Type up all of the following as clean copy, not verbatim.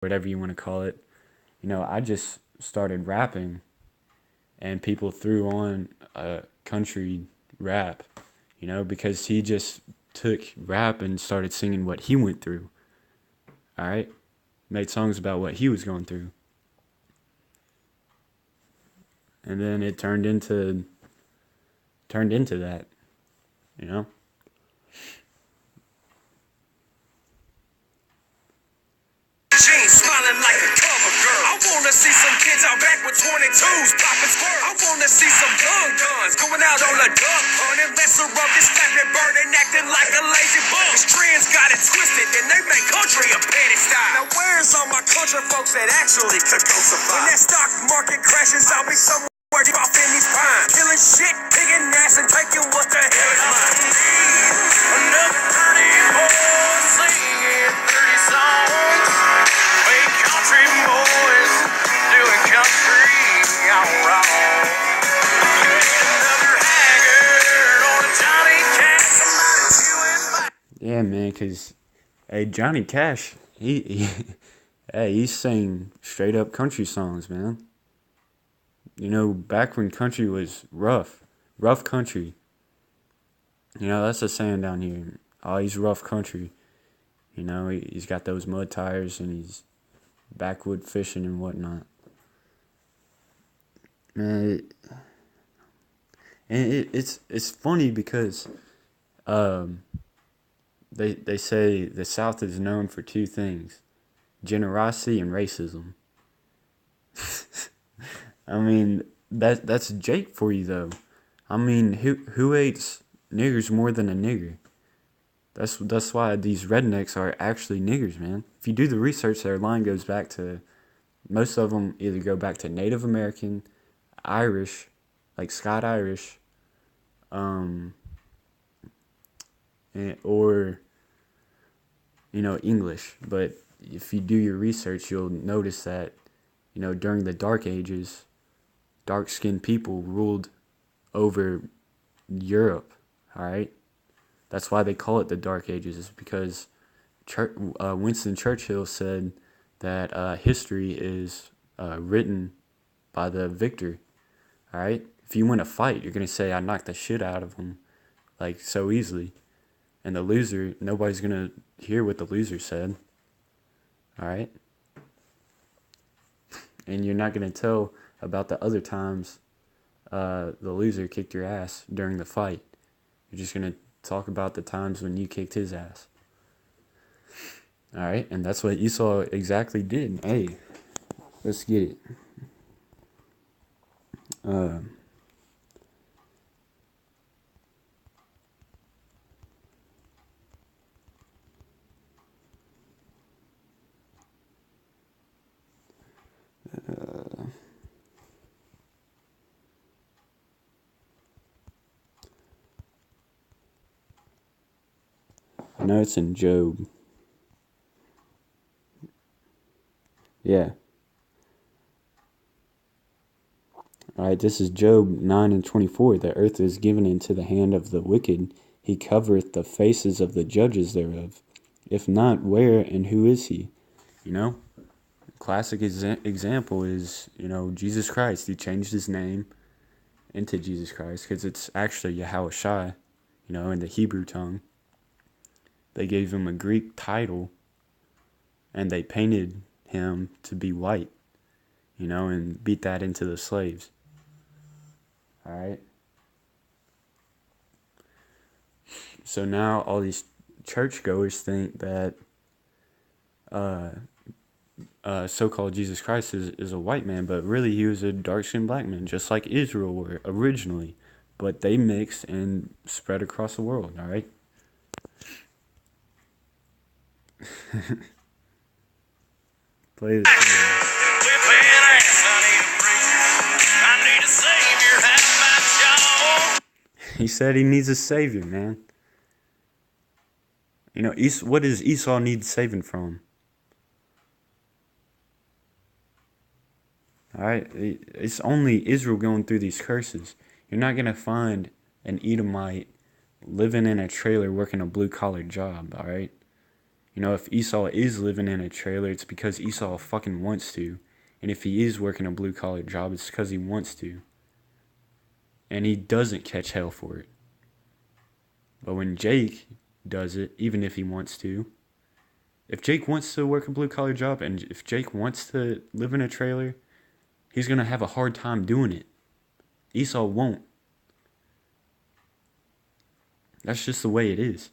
whatever you want to call it. I just started rapping, and people threw on country rap, because he just took rap and started singing what he went through. All right, made songs about what he was going through, and then it turned into that, you know. Jeans smiling like a cover girl. I wanna see some kids out back with 22s popping squirrel. I wanna see some young guns going out on a duck hunt and lesser of this flapping bird and acting like a lazy bug. These trends got it twisted and they make country a petty style. Now where's all my country folks that actually could go survive? When that stock market crashes, I'll be somewhere deep off in these pines, killing shit, digging ass, and taking what the hell is mine. Another pretty boy singing 30 songs. Country boys doing country all wrong. Another haggard on a Johnny Cash. Somebody chewing. Yeah, man, because, hey, Johnny Cash, he sang straight up country songs, man. Back when country was rough country. That's a saying down here. Oh, he's rough country. He's got those mud tires and he's backwood fishing and whatnot. Man, it's funny because they say the South is known for two things: generosity and racism. I mean, that's Jake for you though. I mean, who hates niggers more than a nigger? That's why these rednecks are actually niggers, man. If you do the research, their line goes back to, most of them either go back to Native American, Irish, like Scott Irish, or English. But if you do your research, you'll notice that during the Dark Ages, dark-skinned people ruled over Europe. All right. That's why they call it the Dark Ages, is because Winston Churchill said that history is written by the victor. All right? If you win a fight, you're going to say, I knocked the shit out of him, like, so easily. And the loser, nobody's going to hear what the loser said. All right? And you're not going to tell about the other times the loser kicked your ass during the fight. You're just going to talk about the times when you kicked his ass. Alright, and that's what Esau exactly did. Hey, let's get it. I know it's in Job. Yeah. Alright, this is Job 9:24. The earth is given into the hand of the wicked. He covereth the faces of the judges thereof. If not, where and who is he? Classic example is, Jesus Christ. He changed his name into Jesus Christ because it's actually Yahushua, in the Hebrew tongue. They gave him a Greek title, and they painted him to be white, and beat that into the slaves. All right? So now all these churchgoers think that so-called Jesus Christ is a white man, but really he was a dark-skinned black man, just like Israel were originally. But they mixed and spread across the world, all right? Play this. He said he needs a savior, man. What does Esau need saving from? Alright? It's only Israel going through these curses. You're not going to find an Edomite living in a trailer working a blue-collar job, alright? You know, if Esau is living in a trailer, it's because Esau fucking wants to. And if he is working a blue-collar job, it's because he wants to. And he doesn't catch hell for it. But when Jake does it, even if he wants to, if Jake wants to work a blue-collar job and if Jake wants to live in a trailer, he's going to have a hard time doing it. Esau won't. That's just the way it is.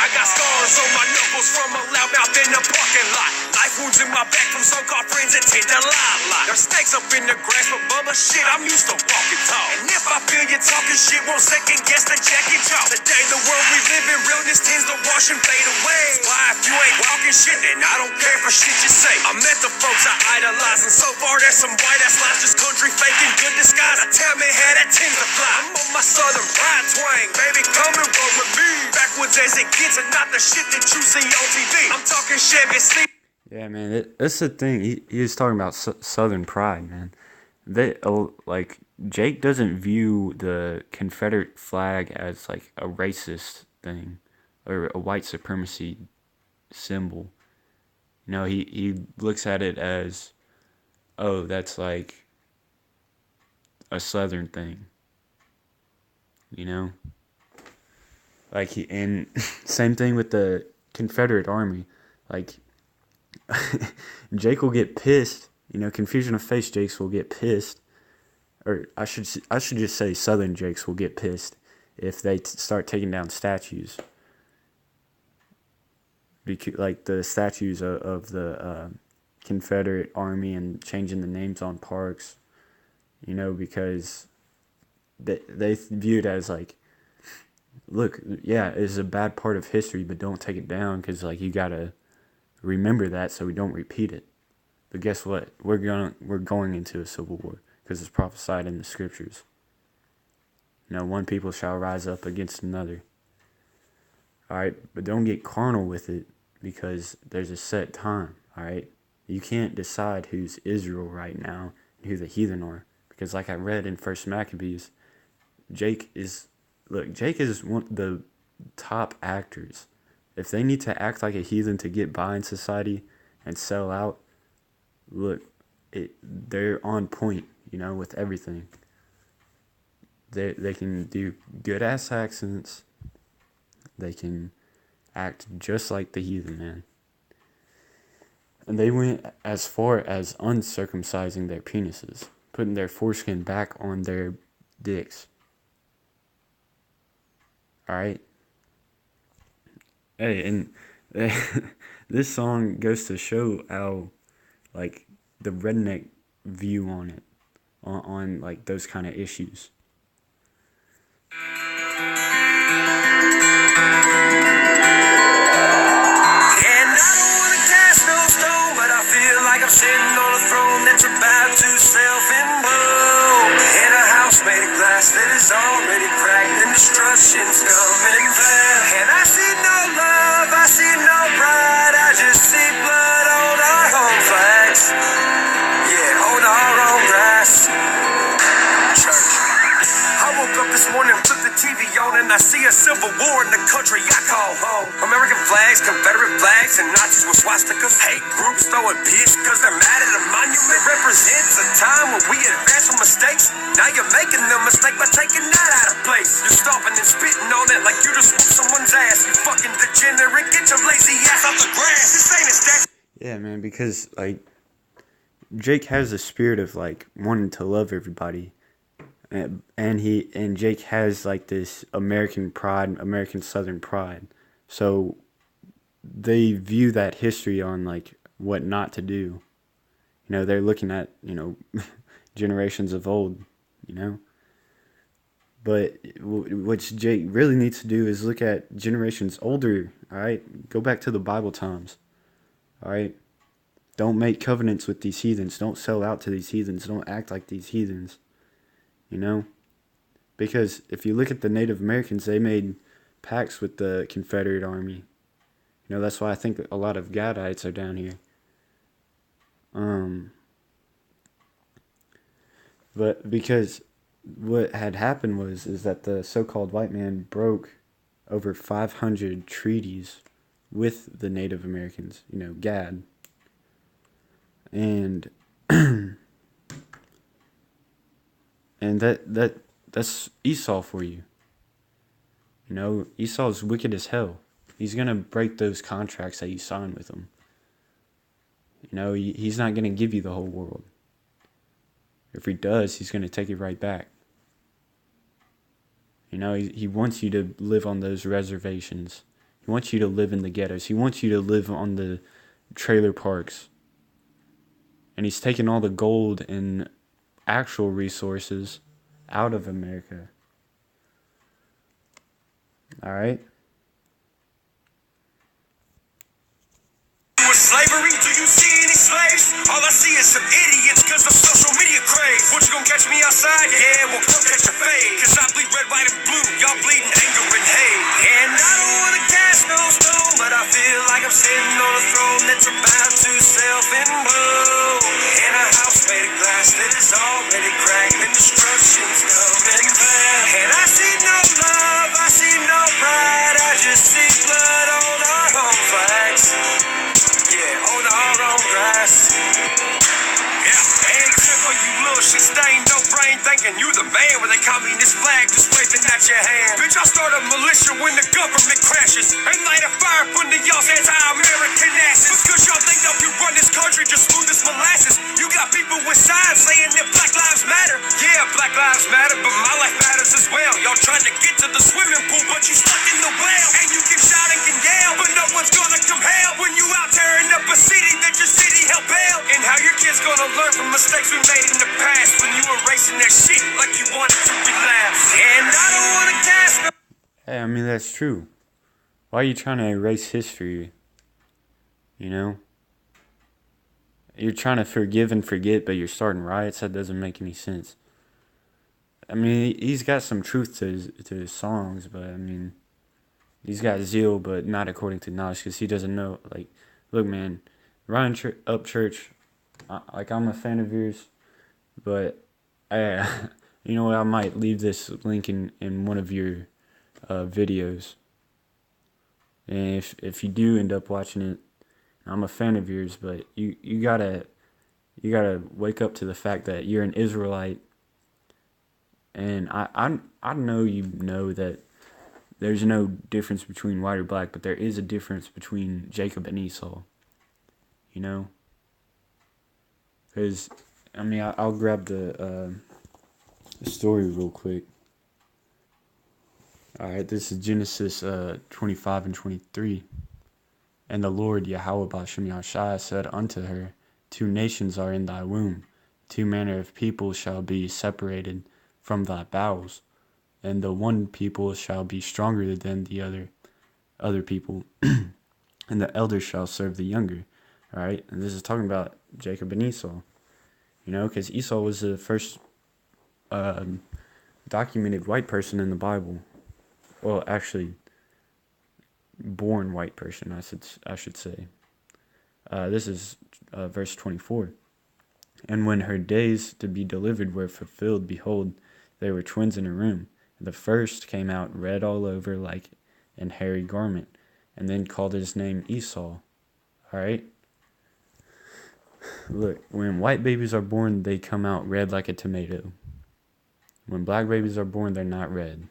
I got scars on my knuckles from a loud mouth in the parking lot. Life wounds in my back from so-called friends that tend to lie a lot. There's snakes up in the grass, but Bubba, shit, I'm used to walking tall. And if I feel you talking shit, won't second guess the jacket jaw. Today, the world we live in, realness tends to wash and fade away. Why, if you ain't walking shit, then I don't care for shit you say. I met the folks I idolize, and so far there's some white-ass lies, just country faking good disguise. I tell me how that tends to fly. I'm on my southern pride twang, baby, come and roll with me. Backwoods as it gets, and not the shit that you see on TV. I'm talking Chevy Sleep. Yeah, man, that's the thing. He was talking about Southern pride, man. They like Jake doesn't view the Confederate flag as like a racist thing or a white supremacy symbol. You know, he looks at it as, oh, that's like a Southern thing. You know, like and same thing with the Confederate Army, like. Jake will get pissed. You know, Confusion of Face Jakes will get pissed. Or I should just say Southern Jakes will get pissed if they start taking down statues. Like the statues of the Confederate Army and changing the names on parks. You know, because they view it as like, look, yeah, it's a bad part of history, but don't take it down because like you gotta remember that so we don't repeat it. But guess what? We're going into a civil war because it's prophesied in the scriptures. You know, one people shall rise up against another. Alright, but don't get carnal with it because there's a set time, alright? You can't decide who's Israel right now and who the heathen are. Because like I read in 1 Maccabees, Jake is one of the top actors. If they need to act like a heathen to get by in society and sell out, look, they're on point, you know, with everything. They can do good-ass accents. They can act just like the heathen, man. And they went as far as uncircumcising their penises, putting their foreskin back on their dicks. Alright? Hey, and this song goes to show how, like, the redneck view on it, on like, those kind of issues. And I don't want to cast no stone, but I feel like I'm sitting on a throne that's about to self-implode. In a house made of glass that is already cracked and destruction's coming fast. And I see no love, I see no pride, I just see blood on our home flags. Yeah, on our own grass. Church. I woke up this morning, flipped the TV on, and I see a civil war in the country I call home. American flags, Confederate flags, and Nazis with swastikas. Hate groups throwing piss because they're mad at a monument. Represents a time when we advance from mistakes. Now you're making the mistake by taking that out of place. You're stomping and spitting on it like you just whooped someone's ass. You fucking degenerate, get your lazy ass off the grass. This ain't a statue. Yeah, man, because, like, Jake has a spirit of, like, wanting to love everybody. And Jake has like this American pride, American Southern pride. So they view that history on like what not to do. You know, they're looking at, you know, generations of old, you know. But what Jake really needs to do is look at generations older, all right? Go back to the Bible times, all right? Don't make covenants with these heathens. Don't sell out to these heathens. Don't act like these heathens. You know, because if you look at the Native Americans, they made pacts with the Confederate Army. You know, that's why I think a lot of Gadites are down here. But because what had happened is that the so-called white man broke over 500 treaties with the Native Americans, Gad. And and that's Esau for you. Esau is wicked as hell. He's going to break those contracts that you signed with him. He's not going to give you the whole world. If he does, he's going to take it right back. He wants you to live on those reservations. He wants you to live in the ghettos. He wants you to live on the trailer parks. And he's taking all the gold and actual resources out of America. All right? Slavery, do you see any slaves? All I see is some idiots cause of social media craze. What, you gonna catch me outside? Yeah, well come catch a fade. Cause I bleed red, white, and blue. Y'all bleeding anger and hate. And I don't wanna cast no stone, but I feel like I'm sitting on a throne that's about to self-implode. In a house made of glass that is already cracked and destruction's coming fast. And I see no love, I see no pride, I just see blood on our home flags. Yeah, on our own grass. Yeah, ain't trip for you little shit stain, no brain thinking you the man when they communist flag just waving at your hand. Bitch, I start a militia when the government crashes and light a fire under y'all's anti-American asses. Because y'all think y'all can run this country just smooth as molasses. You got people with signs saying that Black Lives Matter. Yeah, Black Lives Matter, but my life matters as well. Y'all trying to get to the swimming pool, but you stuck in the well. And you can shout and can yell, but no one's gonna come help when you out tearing up a city that your city helped build. And how your kids gonna learn from mistakes we made in the past when you erasing that shit like you wanted to relapse. And I don't wanna cast no. Hey, I mean, that's true. Why are you trying to erase history? You're trying to forgive and forget, but you're starting riots? That doesn't make any sense. I mean, he's got some truth to his songs, but I mean, he's got zeal, but not according to knowledge, because he doesn't know. Like, look, man, Ryan Upchurch, I'm a fan of yours, but you know what? I might leave this link in one of your videos, and if you do end up watching it, I'm a fan of yours, but you gotta wake up to the fact that you're an Israelite, and I know you know that there's no difference between white or black, but there is a difference between Jacob and Esau. Because I mean, I'll grab the story real quick. All right, this is Genesis 25 and 23. And the Lord Yahweh B'Shem Yahshai said unto her, 2 nations are in thy womb, 2 manner of people shall be separated from thy bowels, and the one people shall be stronger than the other people, and the elder shall serve the younger. All right, and this is talking about Jacob and Esau, because Esau was the first documented white person in the Bible. Well, actually, born white person, I should say. This is verse 24. And when her days to be delivered were fulfilled, behold, there were twins in a room. The first came out red all over like an hairy garment, and then called his name Esau. All right? Look, when white babies are born, they come out red like a tomato. When black babies are born, they're not red.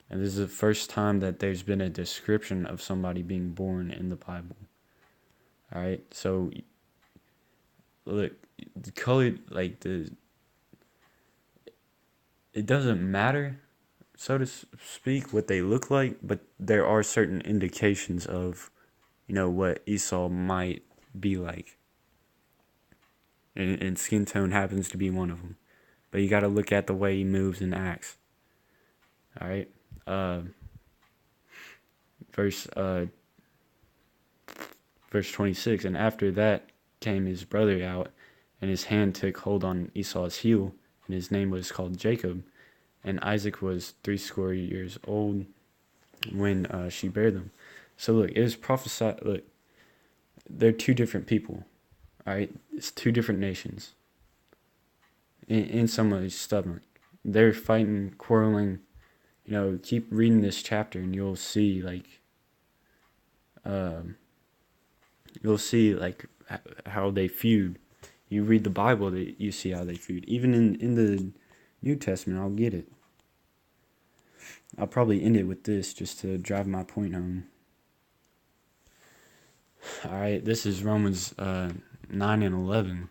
And this is the first time that there's been a description of somebody being born in the Bible. All right, so look, the color, it doesn't matter, so to speak, what they look like, but there are certain indications of, what Esau might be like. And skin tone happens to be one of them. But you got to look at the way he moves and acts. All right. Verse 26, and after that came his brother out, and his hand took hold on Esau's heel, and his name was called Jacob. And Isaac was 80 years old when she bare them. So look, it was prophesied. Look, they're 2 different people. All right, it's 2 different nations. In some ways, stubborn. They're fighting, quarreling, keep reading this chapter and you'll see like um, how they feud. You read the Bible, that you see how they feud. Even in the New Testament, I'll get it. I'll probably end it with this just to drive my point home. Alright, this is Romans 9 and 11.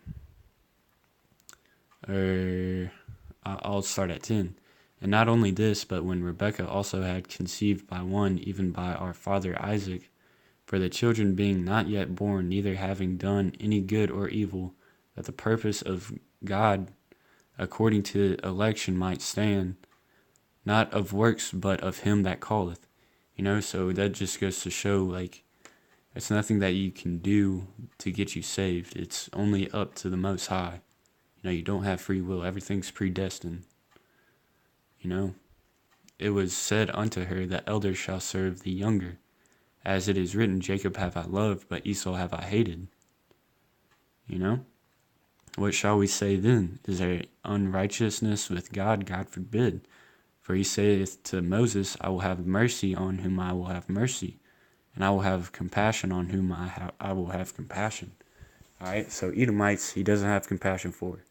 I'll start at 10. And not only this, but when Rebekah also had conceived by one, even by our father Isaac, for the children being not yet born, neither having done any good or evil, that the purpose of God according to election might stand, not of works, but of him that calleth. So that just goes to show, like, it's nothing that you can do to get you saved. It's only up to the Most High. You don't have free will. Everything's predestined. It was said unto her, the elder shall serve the younger. As it is written, Jacob have I loved, but Esau have I hated. What shall we say then? Is there unrighteousness with God? God forbid. For he saith to Moses, I will have mercy on whom I will have mercy, and I will have compassion on whom I will have compassion. Alright, so Edomites, he doesn't have compassion for.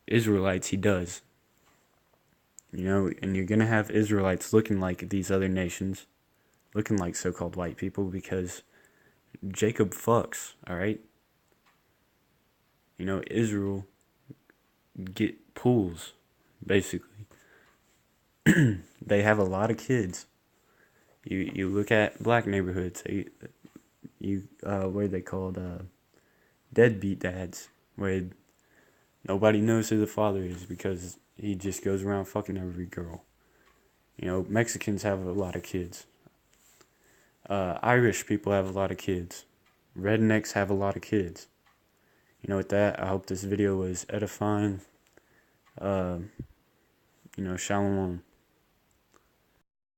Israelites, he does. And you're going to have Israelites looking like these other nations, looking like so-called white people, because Jacob fucks, alright? Israel get pools, basically. They have a lot of kids. You look at black neighborhoods, what are they called? Deadbeat dads, where nobody knows who the father is because he just goes around fucking every girl. Mexicans have a lot of kids. Irish people have a lot of kids. Rednecks have a lot of kids. With that, I hope this video was edifying. Shalom.